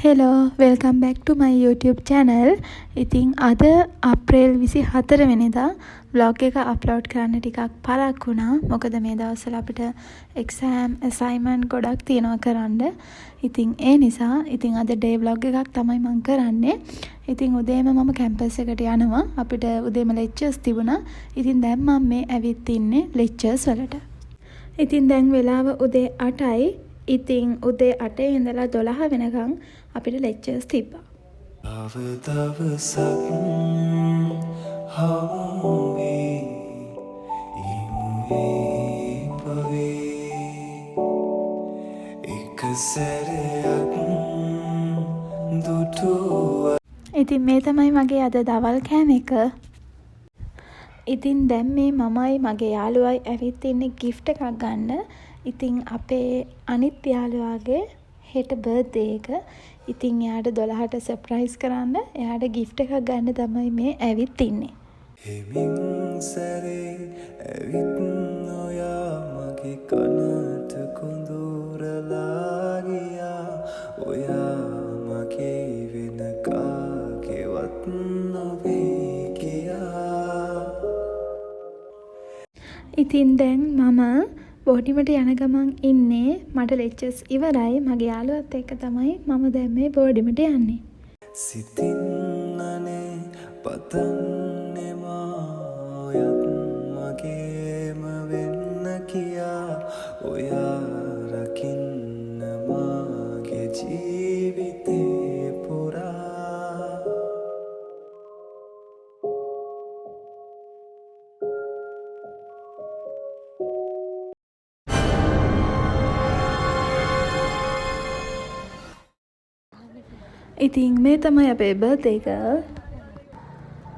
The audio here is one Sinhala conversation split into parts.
Hello, welcome back to my YouTube channel. ඉතින් අද අප්‍රේල් 24 වෙනිදා vlog එක අප්ලෝඩ් කරන්න ටිකක් පරක් වුණා. මොකද මේ දවස්වල අපිට exam assignment ගොඩක් තියෙනවා කරන්න. ඉතින් ඒ නිසා අද day vlog එකක් තමයි මම කරන්නේ. ඉතින් උදේම මම campus එකට යනවා. අපිට උදේම lectures තිබුණා. ඉතින් දැන් මම මේ ඇවිත් ඉන්නේ lectures වලට. ඉතින් දැන් වෙලාව උදේ 8යි. ඉතින් උදේ 8 ඉඳලා 12 වෙනකන් අපිට lectures තිබ්බා. ඉතින් මේ තමයි මගේ අද දවල් කෑම එක. ඉතින් දැන් මේ මමයි මගේ යාළුවයි ඇවිත් ඉන්නේ gift එකක් ගන්න. ඉතින් අපේ අනිත් යාළුවාගේ හෙට බර්ත්ඩේ එක. ඉතින් එයාට 12ට සර්ප්‍රයිස් කරන්න එයාට gift එකක් ගන්න තමයි මේ ඇවිත් ඉන්නේ. හෙමින් සැරේ ඇවිත් නොයා මගේ කනට කුඳුරලා ගියා. ඔයා මගේ වෙන කාගේවත් නොවේ කියා. ඉතින් දැන් මම බෝඩිමට යන ගමන් ඉන්නේ. මට lectures ඉවරයි. මගේ යාළුවත් එක්ක තමයි මම දැන් මේ බෝඩිමට යන්නේ. සිතින් අනේ පතන්නේ මායත් මගේම වෙන්න කියා. ඔයා රකින්න මාගේ ජීවිතේ පුරා. ඉතින් මේ තමයි අපේ birthday girl.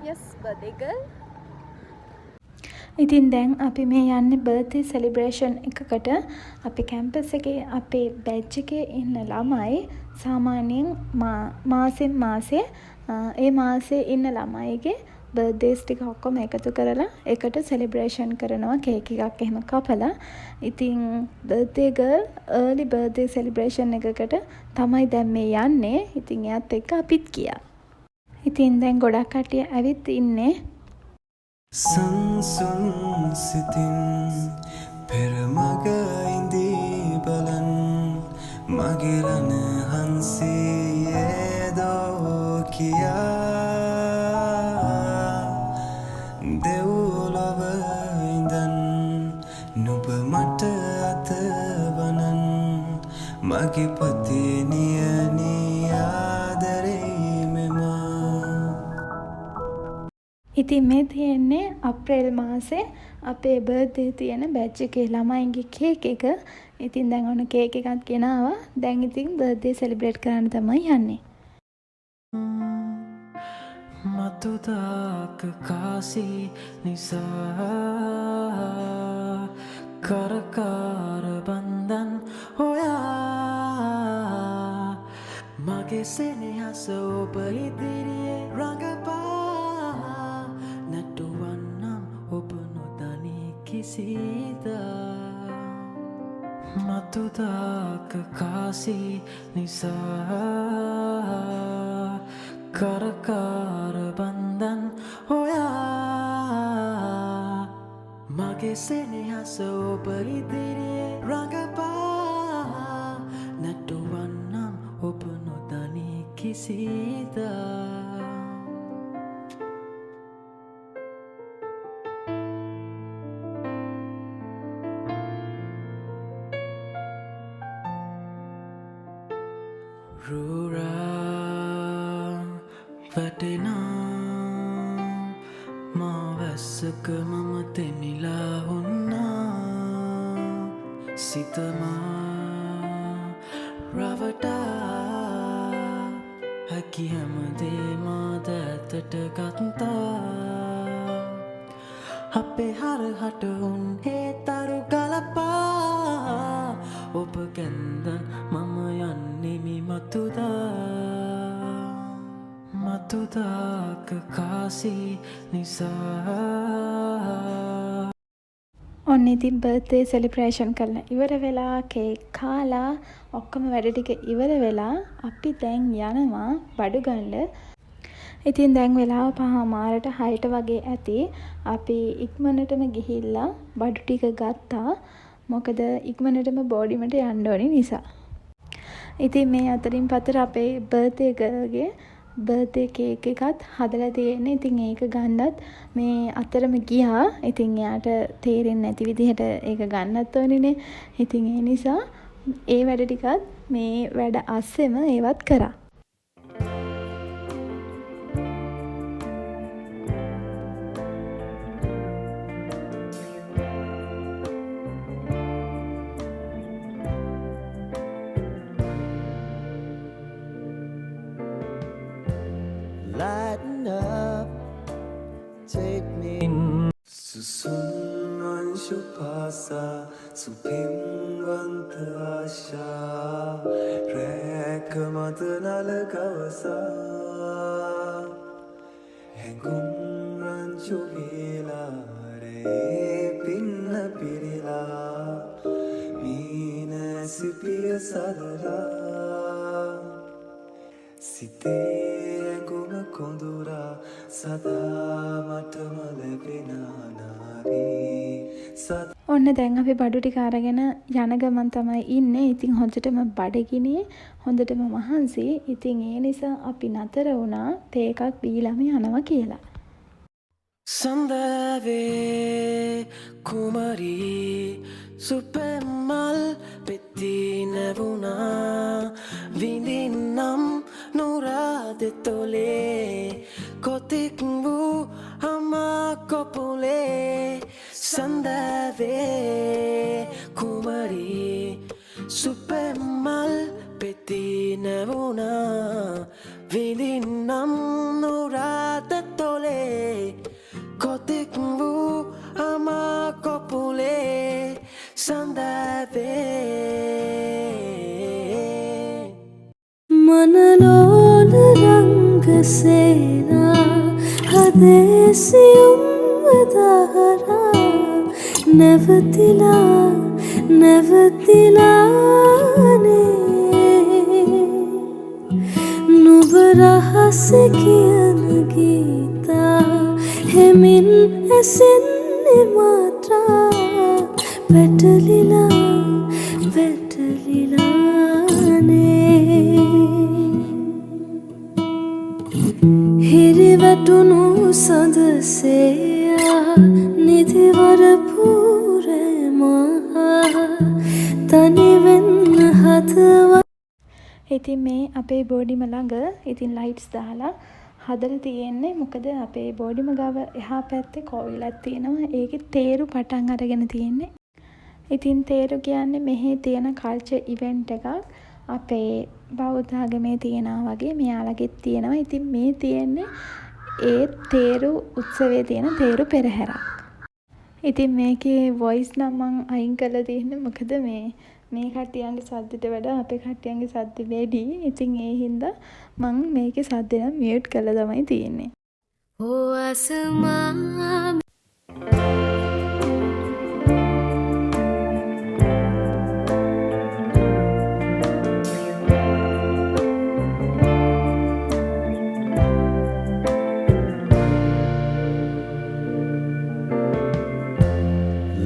Yes, birthday girl. ඉතින් දැන් අපි මේ යන්නේ බර්ත්ඩේ සෙලිබ්‍රේෂන් එකකට. අපේ කැම්පස් එකේ අපේ බැච් එකේ ඉන්න ළමයි සාමාන්‍යයෙන් මාසෙන් මාසේ ඒ මාසේ ඉන්න ළමයිගේ බර්ත්ඩේස් ටික ඔක්කොම එකතු කරලා එකට සෙලිබ්‍රේෂන් කරනවා කේක් එකක් එහෙම කපලා. ඉතින් birthday girl early birthday celebration එකකට තමයි දැන් මේ යන්නේ. ඉතින් එයාත් එක්ක අපිත් ගියා. ඉතින් දැන් ගොඩක් කට්ටිය ඇවිත් ඉන්නේ. සංසුන් සිතින් පෙරමග ඉඳී බලන් මගේ රණ හන්සියේ දෝ කියා. දෙව්ලොව ඉඳන් නුඹ මට අතවනන් මගේ පතේ නියනී ආදරේ මෙමා. ඉතින් මේ තියෙන්නේ අප්‍රේල් මාසේ අපේ බර්ත්ඩේ තියෙන බැච් එකේ ළමයින්ගේ කේක් එක. ඉතින් දැන් ඔන්න කේක් එකක් ගෙනාවා. දැන් ඉතින් බර්ත්ඩේ සෙලිබ්‍රේට් කරන්න තමයි යන්නේ. මතුදාක කාසී නිසා කරකාර බන්දන් හොයා මගේ සෙනෙහස ඔබ ඉදිරියේ රඟපා නැටුවන්නම් ඔබ නොදනී කිසිදා. මතුදාක කාසී නිසා කරකාර බන්දන් හොයා මගේ සෙනෙහස ඔබ ඉදිරියේ රඟපා නැටුවන්නම් ඔබ නොදනී කිසිදා. රුරා වැටෙනා මා වැස්සක මම තෙමිලා වුණා. සිතමා රවටා හැකි හැමදේ මාද ඇතට ගත්තා. අපේ හරහට උන් හේතරු ගලපා ඔබ ගැන්දන් මම යන්නෙමි මතුදා. මතුදාක කාසී නිසා. ඔන්න ඉතින් බර්ත්ඩේ සෙලිබ්‍රේෂන් කරලා ඉවර වෙලා කේක් කාලා ඔක්කොම වැඩ ටික ඉවර වෙලා අපි දැන් යනවා බඩු ගන්න. ඉතින් දැන් වෙලාව 5:00ට වගේ ඇති. අපි ඉක්මනටම ගිහිල්ලා බඩු ටික ගත්තා. මොකද ඉක්මනටම බෝඩිමට යන්න ඕනි නිසා. ඉතින් මේ අතරින් පතර අපේ බර්ත්ඩේ ගර්ල්ගේ බර්ත්ඩේ කේක් එකත් හදලා තියෙන්නේ. ඉතින් ඒක ගන්නත් මේ අතරම ගියා. ඉතින් එයාට තේරෙන්නේ නැති විදිහට ඒක ගන්නත් ඕනේනේ. ඉතින් ඒ නිසා ඒ වැඩ ටිකත් මේ වැඩ අස්සෙම ඒවත් කරා. Lighten up, take me in. Susungan shupasa, supimvanta asha, rekamatnal kavasa, hengumran chuvila, re pinna pirila, meena sipiya sadara, site කොඳුරා සදා මටම ලැබෙනා නාවී. ඔන්න දැන් අපි බඩු ටික අරගෙන යන ගමන් තමයි ඉන්නේ. ඉතින් හොඳටම බඩගිනියේ හොඳටම මහන්සි. ඉතින් ඒ නිසා අපි නතර වුණා තේ එකක් බීලාම යනවා කියලා. සඳවේ කුමරී සුපෙමල් පෙති නැවුණා විඳින්නම් නුරාදෙතොලේ කොතෙක් වූ හමා කොපුලේ සඳවේ කුමරී සුපෙමල් පෙති නැවුණා විඳින්නම් නුරාදෙතොලේ කොතෙක් වූ හමා කොපුලේ සඳවේ मनलोल रंग सेना हदेसियुम दहरा नवतिला नवतिलाने නුඹ රහස කියන ගීතා හෙමින් ඇසෙන්නේ මාත්‍රා වැටලිලා වැටලිලානේ හිරිවැටුණු සඳසේයා නිදිවර පූරමහා තනිවෙන්න හදවා. ඉතින් මේ අපේ බෝඩිම ළඟ ඉතින් ලයිට්ස් දාලා හදලා තියෙන්නේ. මොකද අපේ බෝඩිම ගාව එහා පැත්තේ කෝවිලක් තියෙනවා. ඒකේ තේරු පටන් අරගෙන තියෙන්නේ. ඉතින් තේරු කියන්නේ මෙහි තියෙන කල්චර් ඉවෙන්ට් එකක්. අපේ බෞද්ධ ආගමේ තියනවා වගේ මෙයාලගෙත් තියෙනවා. ඉතින් මේ තියෙන්නේ ඒ තේරු උත්සවයේ තියෙන තේරු පෙරහැරක්. ඉතින් මේකේ වොයිස් නම් මං අයින් කරලා තියෙන්නේ. මොකද මේ කට්ටියන්ගේ සද්දට වඩා අපේ කට්ටියන්ගේ සද්ද වැඩි. ඉතින් ඒ හින්දා මං මේකේ සද්ද නම් මියුට් කරලා තමයි තියෙන්නේ. ඕ අසමා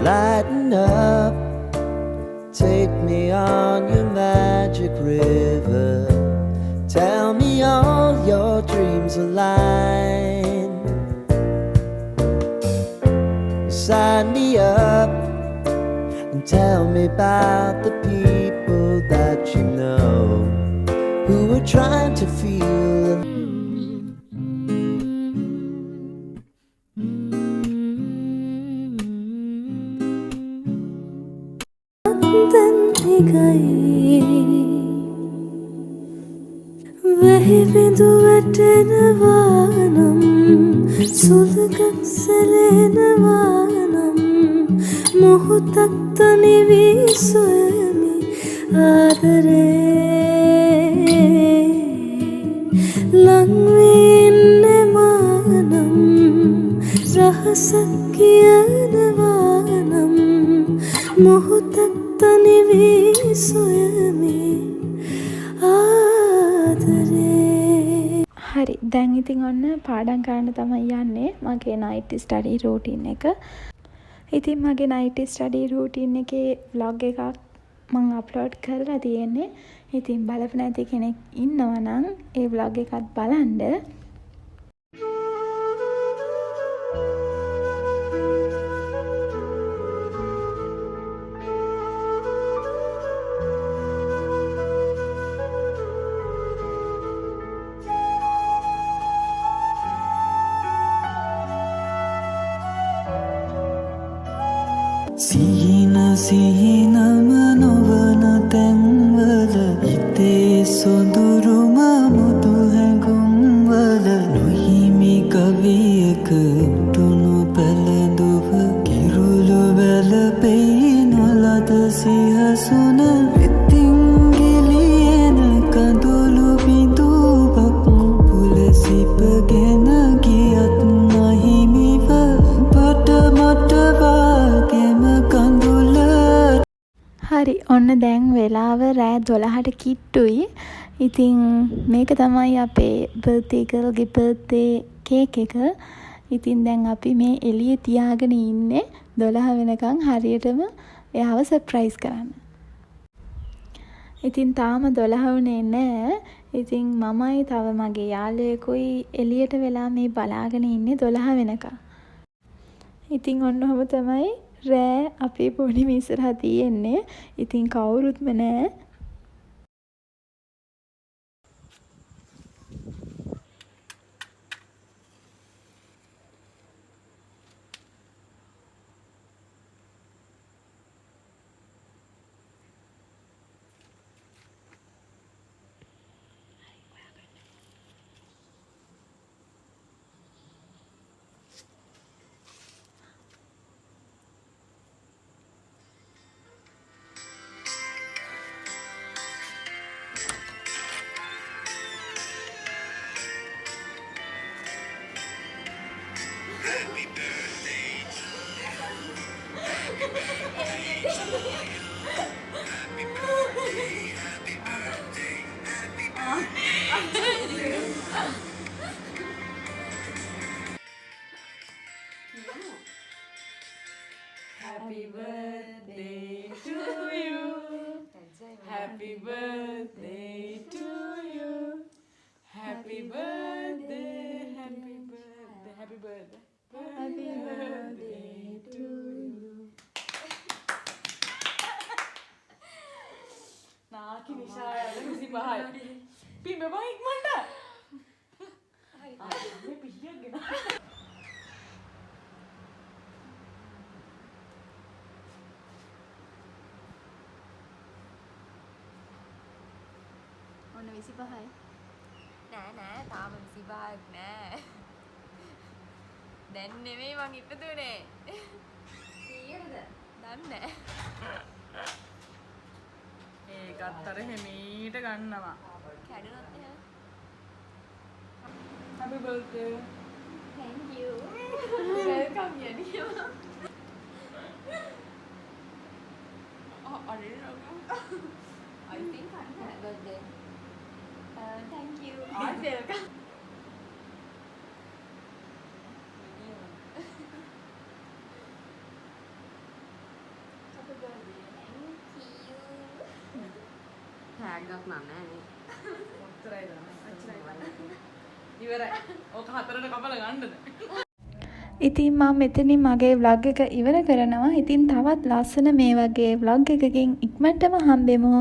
Lighten up, take me on your magic river. Tell me all your dreams align. Sign me up and tell me about the people that you know who are trying to feel. වෙහි බිඳු වැටෙනවා නම් සුළඟක් සැලෙනවා නම් මොහොතක් තනි වී සොයමි ආදරේ ලං වී ඉන්නවා නම් රහසක් කියනවා නම් වී සොයමි ආදරේ. හරි දැන් ඉතින් ඔන්න පාඩම් කරන්න තමයි යන්නේ මගේ නයිට් ස්ටඩි රූටින් එක. ඉතින් මගේ නයිට් ස්ටඩි රූටින් එකේ vlog එකක් මම අප්ලෝඩ් කරලා තියෙන්නේ. ඉතින් බලපු නැති කෙනෙක් ඉන්නවා නම් ඒ vlog එකත් බලන්න. සිහින සිහිනම නොවන තැන්වල හිතේ සොඳුරුම මුදු හැඟුම්වල නොහිමි කවියක උටුණු පැළඳුව කිරුළු වැලපෙයි නොලද සිහසුන වෙතින් ගිලියන කඳුළු බිඳුවක් පුලසිපගෙන ගියත් නහිමිව පට මට වාගෙම කඳුල. හරි ඔන්න දැන් වෙලාව රෑ 12ට කිට්ටුයි. ඉතින් මේක තමයි අපේ බර්ත්ඩේ ගර්ල්ගේ බර්ත්ඩේ කේක් එක. ඉතින් දැන් අපි මේ එළියේ තියාගෙන ඉන්නේ 12 වෙනකන් හරියටම එයාව සර්ප්‍රයිස් කරන්න. ඉතින් තාම 12 වුණේ නැහැ. ඉතින් මමයි තව මගේ යාළුවෙකුයි එළියට වෙලා මේ බලාගෙන ඉන්නේ 12 වෙනකන්. ඉතින් ඔන්න ඔහම තමයි රෑ අපේ පොඩි මිස්සරා තියෙන්නේ. ඉතින් කවුරුත්ම නැහැ. Happy birthday to you. Happy birthday to you. Happy birthday, happy birthday, happy birthday. Happy birthday to you. Naki Nisha misi bahai. Pimbe bang ikmanta. Me pihiya gina. ඔන්න 25යි. නෑ තාම 25ක් නෑ. දැන් නෙමෙයි මං ඉපදුනේ. කීයටද? දන්නේ නෑ. ඒකත් අර හිමීට ගන්නවා. කැඩුනොත් එහෙම. Happy birthday. Thank you. Welcome යනියම. I didn't know. I think I'm happy birthday. Thank you. Welcome. Happy birthday. Thank you. ටැග්ගක් නෑ ඉවරයි. ඕක හතරට කපලා ගන්නද? ඉතින් මම මෙතනින් මගේ vlog එක ඉවර කරනවා. ඉතින් තවත් ලස්සන මේ වගේ vlog එකකින් ඉක්මනටම හම්බෙමු.